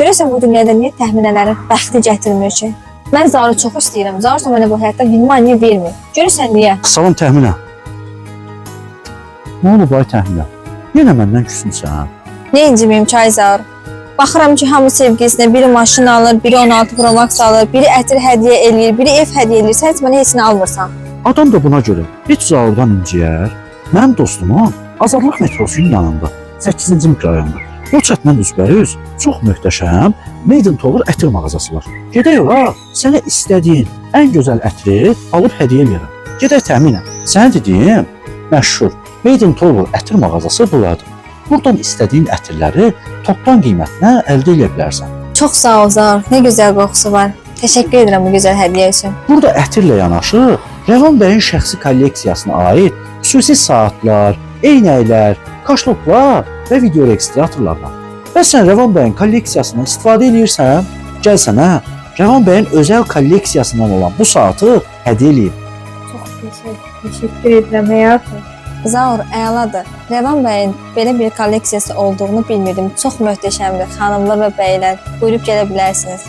Görəsən bu dünyada niyə təxminələrin bəxti gətirmir ki? Mən Zaur'u çox istəyirəm. Zaur da mənə bu həyatda viniya vermir. Görəsən niyə? Salam təxminə. Nə olub ay təxminə? Yenə məndən küsmüsən? Ne incimiyim çay Zaur? Baxıram ki, hamı sevgilisine biri maşın alır, biri 16 Pro Max alır, biri ətir hədiyyə eləyir, biri ev hədiyyə eləyir. Sən heç mənə heç nə almırsan. Adam da buna görə heç Zaurdan inciyər. Mənim dostumun Azadlıq metrosunun yanında 8-ci mikrorayonda. O çatla üzbəüz çox möhtəşəm Made in Tower ətir mağazası var. Gedək ora, sənə istədiyin ən gözəl ətri alıb hədiyyə edirəm. Gedək təxminən. Sənə dediyim məşhur Made in Tower ətir mağazası buradadır. Buradan istədiyin ətirləri toptan qiymətinə əldə edə bilərsən. Çox sağ ol Zaur. Ne güzel qoxusu var. Təşəkkür edirəm bu gözəl hədiyyə üçün. Burada ətirlə yanaşı Rəvan bəyin şəxsi kolleksiyasına aid xüsusi saatlar, eynəklər, kaşloklar və video registratorlar var. Və sən Rəvan bəyin kolleksiyasından istifadə edirsən, gəl sənə Rəvan bəyin özəl kolleksiyasından olan bu saatı hədiyyə eləyim. Çox təşəkkür edirəm həyatım. Zaur əladır. Rəvan bəyin belə bir kolleksiyası olduğunu bilmirdim. Çox möhtəşəmdir. Xanımlar və bəylər, buyurub gələ bilərsiniz.